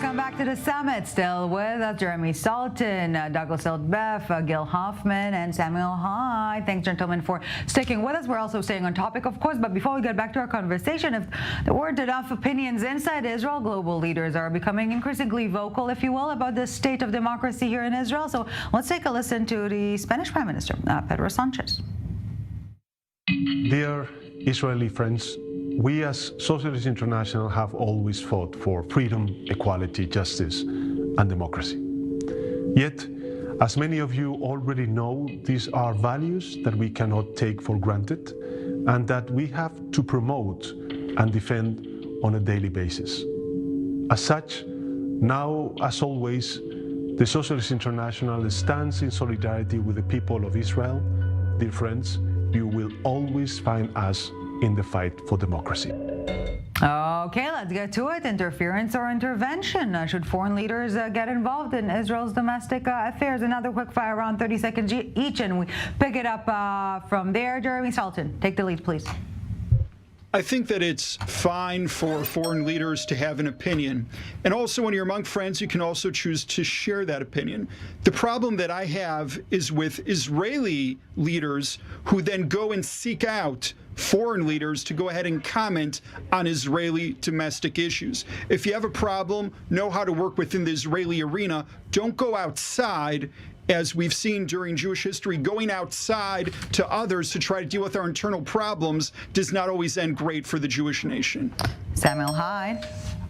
Welcome back to the summit. Still with Jeremy Saltan, Douglas Altabef, Gil Hoffman, and Samuel Hyde. Thanks, gentlemen, for sticking with us. We're also staying on topic, of course, but before we get back to our conversation, if there weren't enough opinions inside Israel, global leaders are becoming increasingly vocal, if you will, about the state of democracy here in Israel. So let's take a listen to the Spanish Prime Minister, Pedro Sanchez. Dear Israeli friends, we as Socialist International have always fought for freedom, equality, justice, and democracy. Yet, as many of you already know, these are values that we cannot take for granted and that we have to promote and defend on a daily basis. As such, now, as always, the Socialist International stands in solidarity with the people of Israel. Dear friends, you will always find us in the fight for democracy. Okay, let's get to it. Interference or intervention? Should foreign leaders get involved in Israel's domestic affairs? Another quick fire, around 30 seconds each, and we pick it up from there. Jeremy Saltan, take the lead, please. I think that it's fine for foreign leaders to have an opinion. And also, when you're among friends, you can also choose to share that opinion. The problem that I have is with Israeli leaders who then go and seek out foreign leaders to go ahead and comment on Israeli domestic issues. If you have a problem, know how to work within the Israeli arena. Don't go outside, as we've seen during Jewish history. Going outside to others to try to deal with our internal problems does not always end great for the Jewish nation. Samuel Hyde.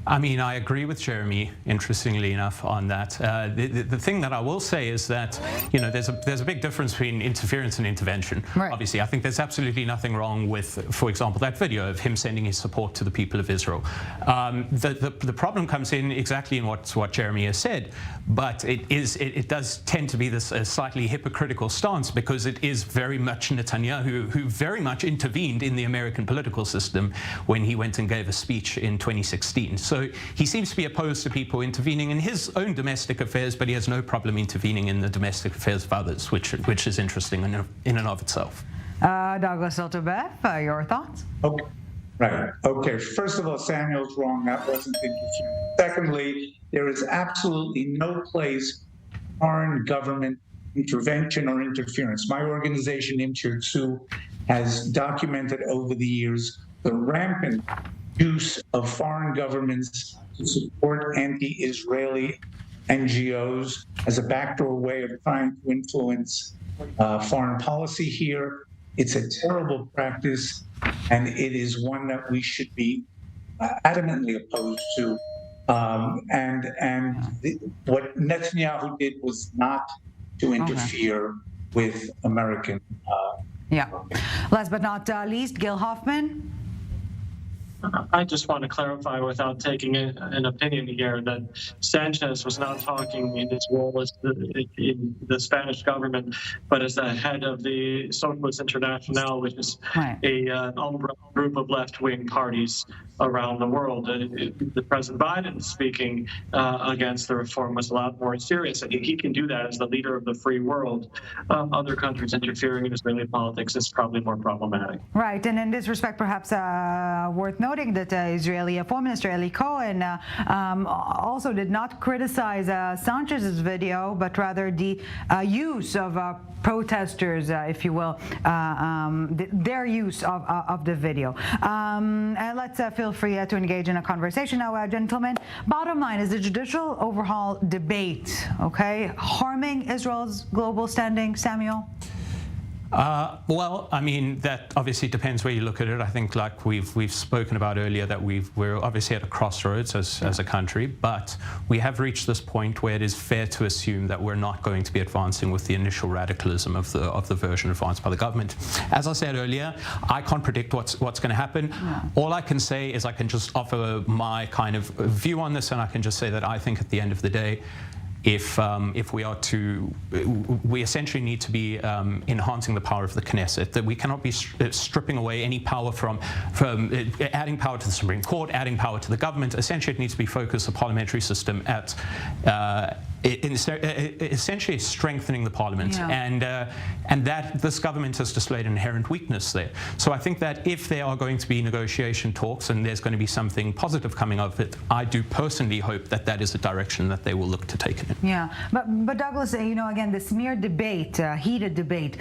I mean, I agree with Jeremy, interestingly enough, on that. The thing that I will say is that, you know, there's a big difference between interference and intervention. Right. Obviously, I think there's absolutely nothing wrong with, for example, that video of him sending his support to the people of Israel. The problem comes in exactly in what Jeremy has said, but it does tend to be this slightly hypocritical stance, because it is very much Netanyahu who very much intervened in the American political system when he went and gave a speech in 2016. So he seems to be opposed to people intervening in his own domestic affairs, but he has no problem intervening in the domestic affairs of others, which is interesting in and of itself. Douglas Altabef, your thoughts? Okay. Right. Okay. First of all, Samuel's wrong. That wasn't interference. Secondly, there is absolutely no place for foreign government intervention or interference. My organization, i24, has documented over the years the rampant use of foreign governments to support anti-Israeli NGOs as a backdoor way of trying to influence foreign policy here. It's a terrible practice, and it is one that we should be adamantly opposed to. What Netanyahu did was not to interfere with American. Yeah. Last but not least, Gil Hoffman. I just want to clarify, without taking an opinion here, that Sanchez was not talking in his role as in the Spanish government, but as the head of the Socialist International, which is an umbrella group of left-wing parties around the world. The President Biden speaking against the reform was a lot more serious. I think he can do that as the leader of the free world. Other countries interfering in Israeli politics is probably more problematic. Right, and in this respect, perhaps worth noting that Israeli Foreign Minister Eli Cohen also did not criticize Sanchez's video, but rather the use of protesters, if you will, their use of the video. And let's feel free to engage in a conversation now, gentlemen. Bottom line is the judicial overhaul debate, okay, harming Israel's global standing, Samuel? Well, I mean, that obviously depends where you look at it. I think, like we've spoken about earlier, that we're obviously at a crossroads as a country, but we have reached this point where it is fair to assume that we're not going to be advancing with the initial radicalism of the version advanced by the government. As I said earlier, I can't predict what's going to happen. All I can say is I can just offer my kind of view on this, and I can just say that I think at the end of the day, if we essentially need to be enhancing the power of the Knesset, that we cannot be stripping away any power from adding power to the Supreme Court, adding power to the government. Essentially, it needs to be focused, the parliamentary system, at essentially strengthening the parliament, and that this government has displayed an inherent weakness there. So I think that if there are going to be negotiation talks and there's going to be something positive coming out of it, I do personally hope that that is a direction that they will look to take it in. Yeah, but Douglas, again, the smear debate, heated debate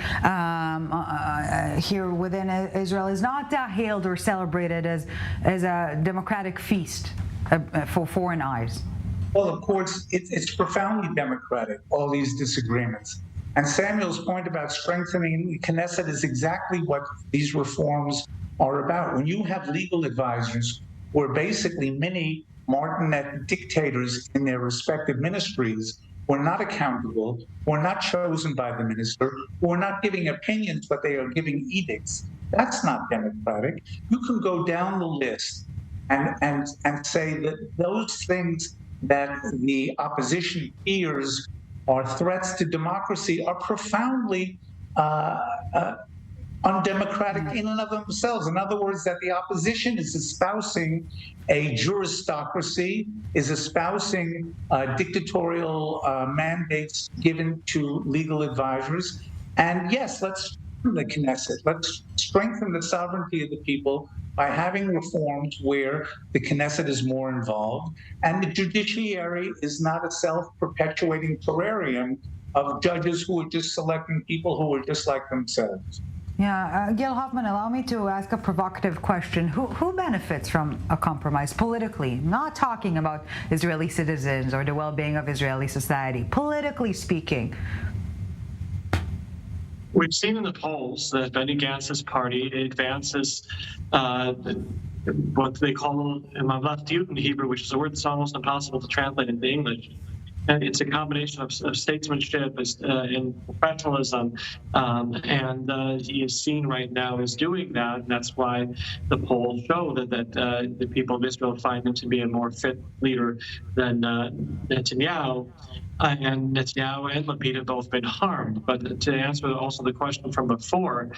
here within Israel is not hailed or celebrated as a democratic feast for foreign eyes. Well, of course, it's profoundly democratic, all these disagreements. And Samuel's point about strengthening the Knesset is exactly what these reforms are about. When you have legal advisors who are basically mini martinet dictators in their respective ministries, who are not accountable, who are not chosen by the minister, who are not giving opinions, but they are giving edicts, that's not democratic. You can go down the list and say that those things that the opposition fears are threats to democracy are profoundly undemocratic in and of themselves. In other words, that the opposition is espousing a juristocracy, is espousing dictatorial mandates given to legal advisors. And yes, let's strengthen the Knesset. Let's strengthen the sovereignty of the people by having reforms where the Knesset is more involved, and the judiciary is not a self-perpetuating terrarium of judges who are just selecting people who are just like themselves. Yeah, Gil Hoffman, allow me to ask a provocative question. Who benefits from a compromise politically? Not talking about Israeli citizens or the well-being of Israeli society. Politically speaking. We've seen in the polls that Benny Gantz's party advances what they call mamlatiyut in Hebrew, which is a word that's almost impossible to translate into English. And it's a combination of statesmanship and professionalism, and he is seen right now as doing that. And that's why the polls show that the people of Israel find him to be a more fit leader than Netanyahu. And Netanyahu and Lapid have both been harmed. But to answer also the question from before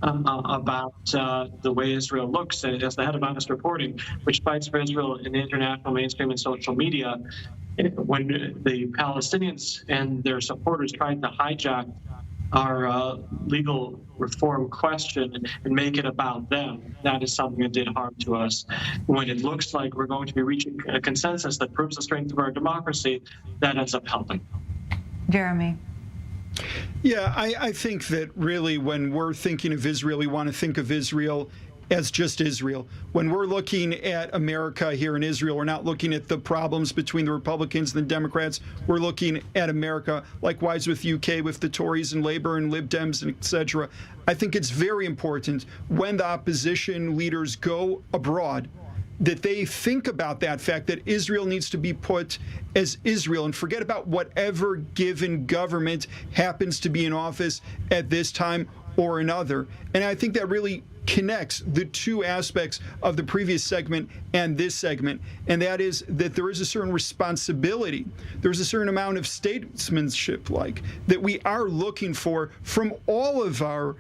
about the way Israel looks, as the head of Honest Reporting, which fights for Israel in the international mainstream and social media, when the Palestinians and their supporters tried to hijack our legal reform question and make it about them, that is something that did harm to us. When it looks like we're going to be reaching a consensus that proves the strength of our democracy, that ends up helping. Jeremy. Yeah, I think that really when we're thinking of Israel, we want to think of Israel as just Israel. When we're looking at America here in Israel, we're not looking at the problems between the Republicans and the Democrats. We're looking at America, likewise with UK, with the Tories and Labour and Lib Dems, and etc. I think it's very important when the opposition leaders go abroad that they think about that fact that Israel needs to be put as Israel and forget about whatever given government happens to be in office at this time or another. And I think that really connects the two aspects of the previous segment and this segment, and that is that there is a certain responsibility, there's a certain amount of statesmanship that we are looking for from all of our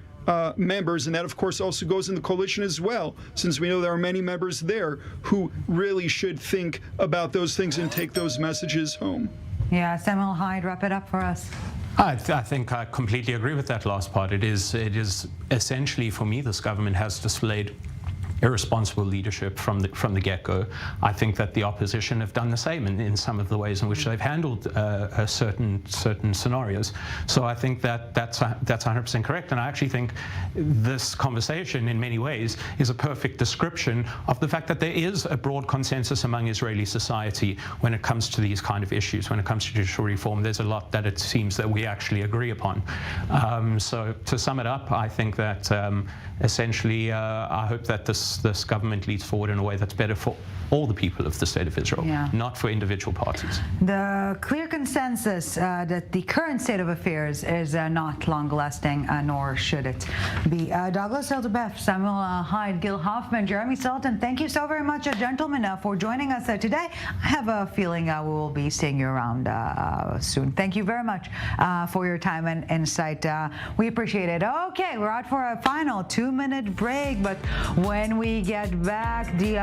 members, and that of course also goes in the coalition as well, since we know there are many members there who really should think about those things and take those messages home. Yeah, Samuel Hyde, wrap it up for us. I think I completely agree with that last part. It is essentially, for me, this government has displayed irresponsible leadership from the get-go. I think that the opposition have done the same in some of the ways in which they've handled certain scenarios. So I think that that's 100% correct. And I actually think this conversation, in many ways, is a perfect description of the fact that there is a broad consensus among Israeli society when it comes to these kind of issues. When it comes to judicial reform, there's a lot that it seems that we actually agree upon. So to sum it up, I think that essentially, I hope that this government leads forward in a way that's better for all the people of the state of Israel, not for individual parties. The clear consensus that the current state of affairs is not long-lasting, nor should it be. Douglas Altabef, Samuel Hyde, Gil Hoffman, Jeremy Saltan, thank you so very much, gentlemen, for joining us today. I have a feeling we will be seeing you around soon. Thank you very much for your time and insight. We appreciate it. Okay, we're out for a final 2-minute break, but when we get back,